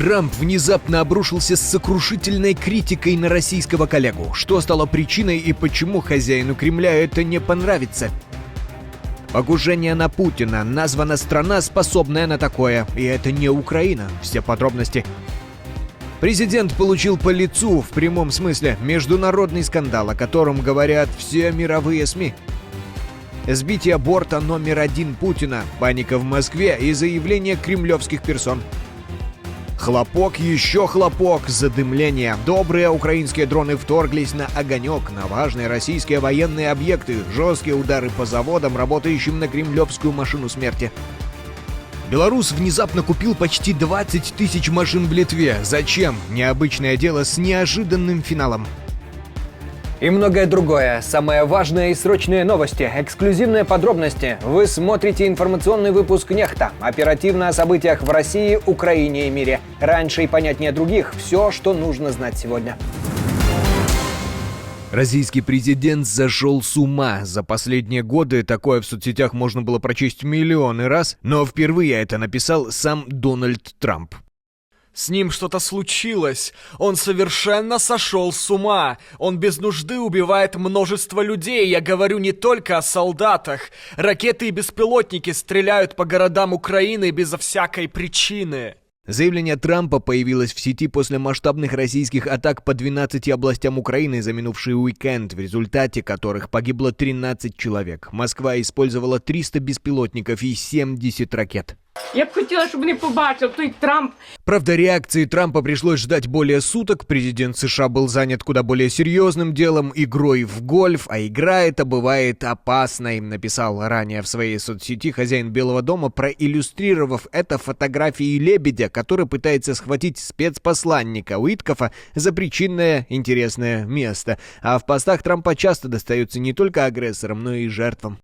Трамп внезапно обрушился с сокрушительной критикой на российского коллегу. Что стало причиной и почему хозяину Кремля это не понравится? Покушение на Путина. Названа страна, способная на такое. И это не Украина. Все подробности. Президент получил по лицу, в прямом смысле, международный скандал, о котором говорят все мировые СМИ. Сбитие борта номер 1 Путина, паника в Москве и заявление кремлевских персон. Хлопок, еще хлопок, задымление. Добрые украинские дроны вторглись на огонек, на важные российские военные объекты, жесткие удары по заводам, работающим на кремлевскую машину смерти. Белорус внезапно купил почти 20 тысяч машин в Литве. Зачем? Необычное дело с неожиданным финалом. И многое другое. Самые важные и срочные новости, эксклюзивные подробности. Вы смотрите информационный выпуск «Нехта». Оперативно о событиях в России, Украине и мире. Раньше и понятнее других. Все, что нужно знать сегодня. Российский президент зашел с ума. За последние годы такое в соцсетях можно было прочесть миллионы раз, но впервые это написал сам Дональд Трамп. С ним что-то случилось. Он совершенно сошел с ума. Он без нужды убивает множество людей. Я говорю не только о солдатах. Ракеты и беспилотники стреляют по городам Украины безо всякой причины. Заявление Трампа появилось в сети после масштабных российских атак по 12 областям Украины за минувший уикенд, в результате которых погибло 13 человек. Москва использовала 300 беспилотников и 70 ракет. Я б хотіла, щоб не побачив той Трамп. Правда, реакции Трампа пришлось ждать более суток. Президент США был занят куда более серьезным делом – игрой в гольф, а игра эта бывает опасной, написал ранее в своей соцсети хозяин Белого дома, проиллюстрировав это фотографией лебедя, который пытается схватить спецпосланника Уиткофа за причинное интересное место. А в постах Трампа часто достается не только агрессорам, но и жертвам.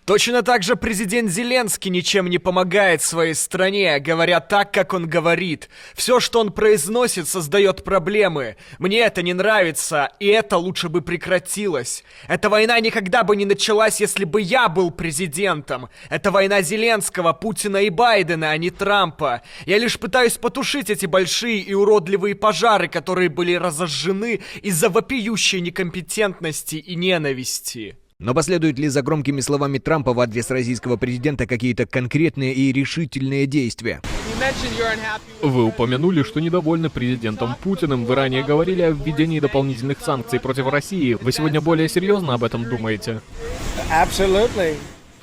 Точно так же президент Зеленский ничем не помогает своей стране, говоря так, как он говорит. Все, что он произносит, создает проблемы. Мне это не нравится, и это лучше бы прекратилось. Эта война никогда бы не началась, если бы я был президентом. Это война Зеленского, Путина и Байдена, а не Трампа. Я лишь пытаюсь потушить эти большие и уродливые пожары, которые были разожжены из-за вопиющей некомпетентности и ненависти. Но последуют ли за громкими словами Трампа в адрес российского президента какие-то конкретные и решительные действия? Вы упомянули, что недовольны президентом Путиным. Вы ранее говорили о введении дополнительных санкций против России. Вы сегодня более серьезно об этом думаете?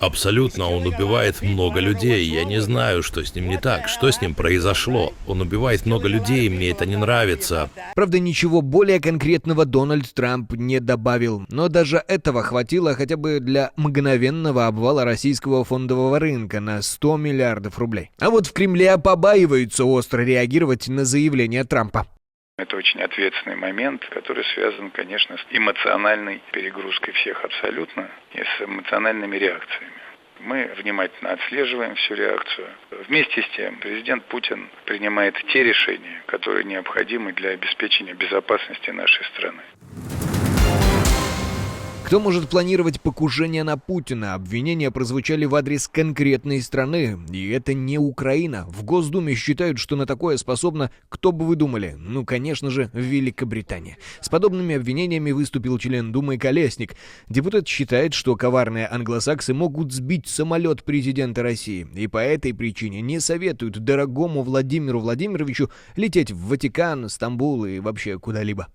Абсолютно, он убивает много людей. Я не знаю, что с ним не так, что с ним произошло. Он убивает много людей, и мне это не нравится. Правда, ничего более конкретного Дональд Трамп не добавил. Но даже этого хватило хотя бы для мгновенного обвала российского фондового рынка на 100 миллиардов рублей. А вот в Кремле побаиваются остро реагировать на заявление Трампа. Это очень ответственный момент, который связан, конечно, с эмоциональной перегрузкой всех абсолютно и с эмоциональными реакциями. Мы внимательно отслеживаем всю реакцию. Вместе с тем, президент Путин принимает те решения, которые необходимы для обеспечения безопасности нашей страны. Кто может планировать покушение на Путина? Обвинения прозвучали в адрес конкретной страны. И это не Украина. В Госдуме считают, что на такое способна, кто бы вы думали? Ну, конечно же, Великобритания. С подобными обвинениями выступил член Думы Колесник. Депутат считает, что коварные англосаксы могут сбить самолет президента России. И по этой причине не советуют дорогому Владимиру Владимировичу лететь в Ватикан, Стамбул и вообще куда-либо.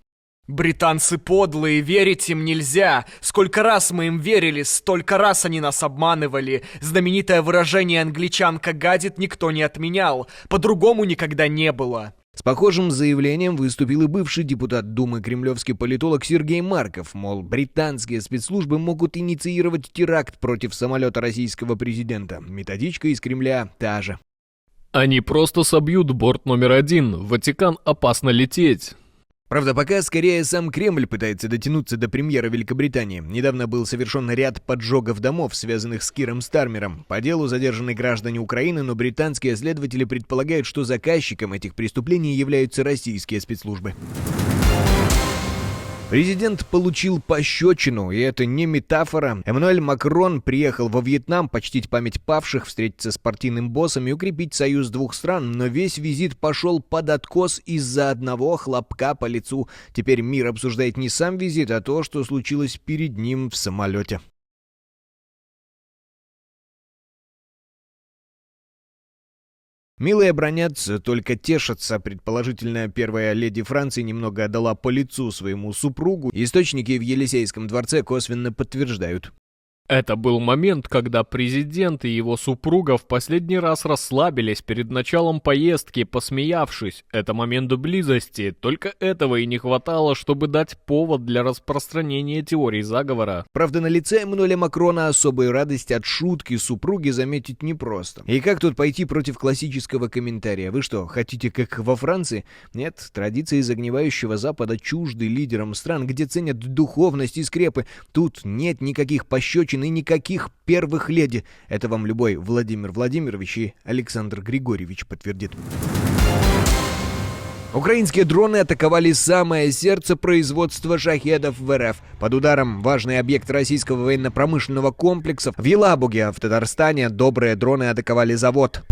Британцы подлые, верить им нельзя. Сколько раз мы им верили, столько раз они нас обманывали. Знаменитое выражение «англичанка гадит» никто не отменял. По-другому никогда не было. С похожим заявлением выступил и бывший депутат Думы кремлевский политолог Сергей Марков. Мол, британские спецслужбы могут инициировать теракт против самолета российского президента. Методичка из Кремля та же. Они просто собьют борт номер 1. В Ватикан опасно лететь. Правда, пока скорее сам Кремль пытается дотянуться до премьера Великобритании. Недавно был совершен ряд поджогов домов, связанных с Киром Стармером. По делу задержаны граждане Украины, но британские следователи предполагают, что заказчиком этих преступлений являются российские спецслужбы. Президент получил пощечину, и это не метафора. Эммануэль Макрон приехал во Вьетнам почтить память павших, встретиться с партийным боссом и укрепить союз двух стран, но весь визит пошел под откос из-за одного хлопка по лицу. Теперь мир обсуждает не сам визит, а то, что случилось перед ним в самолете. Милые бронятся, только тешатся. Предположительно, первая леди Франции немного отдала по лицу своему супругу. Источники в Елисейском дворце косвенно подтверждают. Это был момент, когда президент и его супруга в последний раз расслабились перед началом поездки, посмеявшись. Это момент близости. Только этого и не хватало, чтобы дать повод для распространения теорий заговора. Правда, на лице Эммануэля Макрона особую радость от шутки супруги заметить непросто. И как тут пойти против классического комментария? Вы что, хотите как во Франции? Нет, традиции загнивающего Запада чужды лидерам стран, где ценят духовность и скрепы. Тут нет никаких пощечин и никаких первых леди. Это вам любой Владимир Владимирович и Александр Григорьевич подтвердит. Украинские дроны атаковали самое сердце производства шахедов в РФ. Под ударом важный объект российского военно-промышленного комплекса. В Елабуге, в Татарстане, добрые дроны атаковали завод.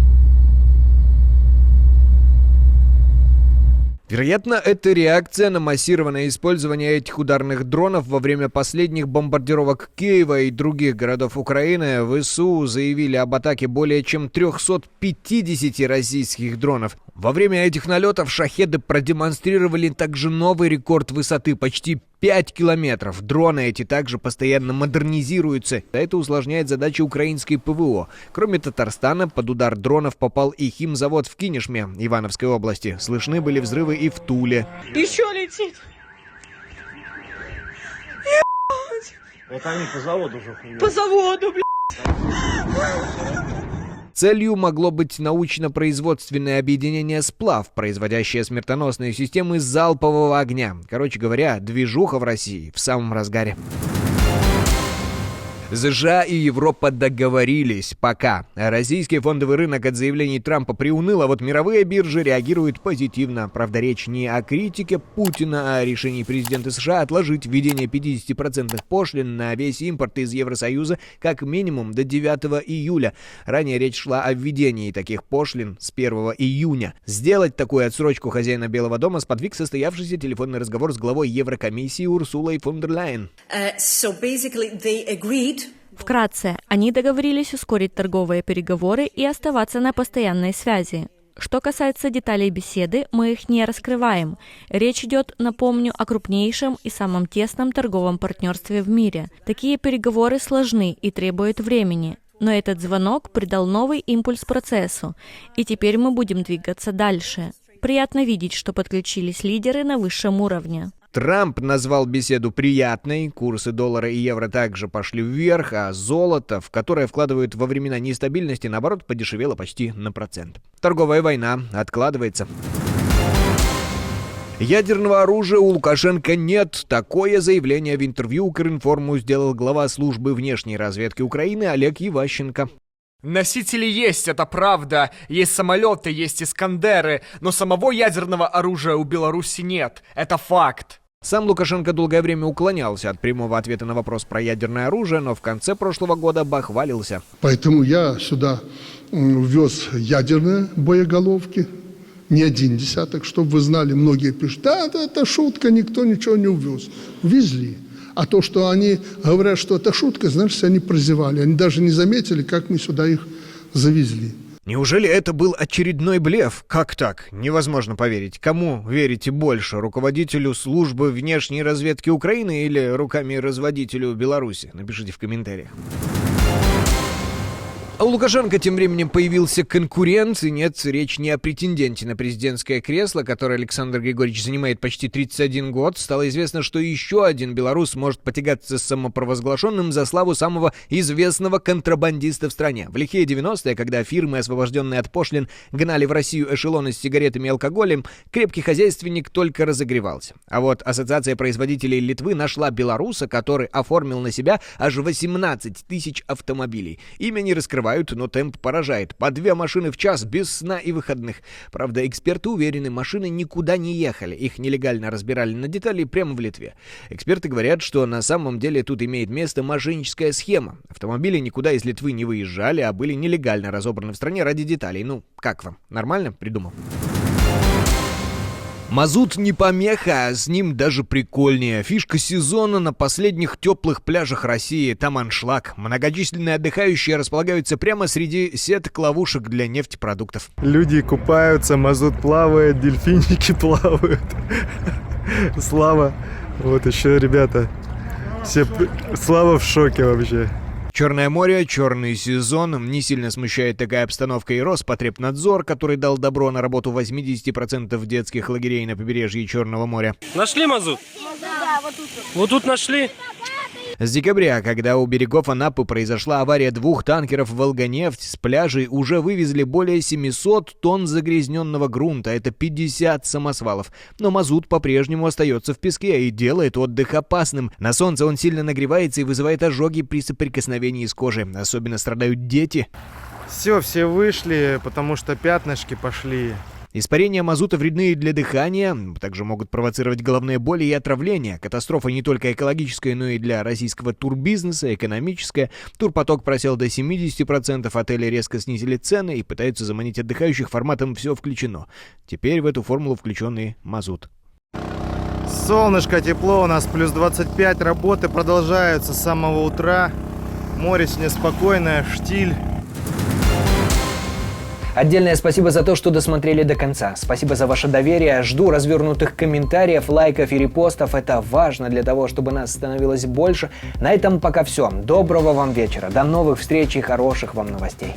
Вероятно, это реакция на массированное использование этих ударных дронов во время последних бомбардировок Киева и других городов Украины. ВСУ заявили об атаке более чем 350 российских дронов. Во время этих налетов шахеды продемонстрировали также новый рекорд высоты — почти 5 километров. Дроны эти также постоянно модернизируются. Это усложняет задачи украинской ПВО. Кроме Татарстана, под удар дронов попал и химзавод в Кинешме, Ивановской области. Слышны были взрывы и в Туле. Еще летит. Это они по заводу уже. По заводу, блядь. Целью могло быть научно-производственное объединение «Сплав», производящее смертоносные системы залпового огня. Короче говоря, движуха в России в самом разгаре. США и Европа договорились пока. Российский фондовый рынок от заявлений Трампа приуныл, а вот мировые биржи реагируют позитивно. Правда, речь не о критике Путина, а о решении президента США отложить введение 50% пошлин на весь импорт из Евросоюза как минимум до 9 июля. Ранее речь шла о введении таких пошлин с 1 июня. Сделать такую отсрочку хозяина Белого дома сподвиг состоявшийся телефонный разговор с главой Еврокомиссии Урсулой фон дер Ляйен. Вкратце, они договорились ускорить торговые переговоры и оставаться на постоянной связи. Что касается деталей беседы, мы их не раскрываем. Речь идет, напомню, о крупнейшем и самом тесном торговом партнерстве в мире. Такие переговоры сложны и требуют времени. Но этот звонок придал новый импульс процессу, и теперь мы будем двигаться дальше. Приятно видеть, что подключились лидеры на высшем уровне. Трамп назвал беседу приятной, курсы доллара и евро также пошли вверх, а золото, в которое вкладывают во времена нестабильности, наоборот, подешевело почти на 1%. Торговая война откладывается. Ядерного оружия у Лукашенко нет. Такое заявление в интервью Укринформу сделал глава службы внешней разведки Украины Олег Иващенко. Носители есть, это правда. Есть самолеты, есть Искандеры, но самого ядерного оружия у Беларуси нет. Это факт. Сам Лукашенко долгое время уклонялся от прямого ответа на вопрос про ядерное оружие, но в конце прошлого года бахвалился. Поэтому я сюда ввез ядерные боеголовки, не один десяток, чтобы вы знали, многие пишут, да, это шутка, никто ничего не увез. Везли. А то, что они говорят, что это шутка, значит, они прозевали. Они даже не заметили, как мы сюда их завезли. Неужели это был очередной блеф? Как так? Невозможно поверить. Кому верите больше? Руководителю службы внешней разведки Украины или руками разводителю Беларуси? Напишите в комментариях. А у Лукашенко тем временем появился конкурент, и нет, речь не о претенденте на президентское кресло, которое Александр Григорьевич занимает почти 31 год. Стало известно, что еще один белорус может потягаться с самопровозглашенным за славу самого известного контрабандиста в стране. В лихие 90-е, когда фирмы, освобожденные от пошлин, гнали в Россию эшелоны с сигаретами и алкоголем, крепкий хозяйственник только разогревался. А вот Ассоциация производителей Литвы нашла белоруса, который оформил на себя аж 18 тысяч автомобилей. Имя не раскрывается, открывают, но темп поражает. По 2 машины в час, без сна и выходных. Правда, эксперты уверены, машины никуда не ехали. Их нелегально разбирали на детали прямо в Литве. Эксперты говорят, что на самом деле тут имеет место мошенническая схема. Автомобили никуда из Литвы не выезжали, а были нелегально разобраны в стране ради деталей. Ну, как вам? Нормально придумал? Мазут не помеха, а с ним даже прикольнее. Фишка сезона на последних теплых пляжах России. Там аншлаг. Многочисленные отдыхающие располагаются прямо среди сеток ловушек для нефтепродуктов. Люди купаются, мазут плавает, дельфинчики плавают. Слава. Вот еще, ребята. Слава в шоке вообще. Черное море, черный сезон. Не сильно смущает такая обстановка и Роспотребнадзор, который дал добро на работу 80% детских лагерей на побережье Черного моря. Нашли мазут? Да, вот тут. Вот тут нашли? С декабря, когда у берегов Анапы произошла авария 2 танкеров «Волганефть», с пляжей уже вывезли более 700 тонн загрязненного грунта. Это 50 самосвалов. Но мазут по-прежнему остается в песке и делает отдых опасным. На солнце он сильно нагревается и вызывает ожоги при соприкосновении с кожей. Особенно страдают дети. Все вышли, потому что пятнышки пошли. Испарения мазута вредны и для дыхания, также могут провоцировать головные боли и отравления. Катастрофа не только экологическая, но и для российского турбизнеса, экономическая. Турпоток просел до 70%, отели резко снизили цены и пытаются заманить отдыхающих форматом «все включено». Теперь в эту формулу включен и мазут. Солнышко, тепло, у нас плюс 25, работы продолжаются с самого утра. Море сегодня спокойное, штиль. Отдельное спасибо за то, что досмотрели до конца. Спасибо за ваше доверие. Жду развернутых комментариев, лайков и репостов. Это важно для того, чтобы нас становилось больше. На этом пока все. Доброго вам вечера. До новых встреч и хороших вам новостей.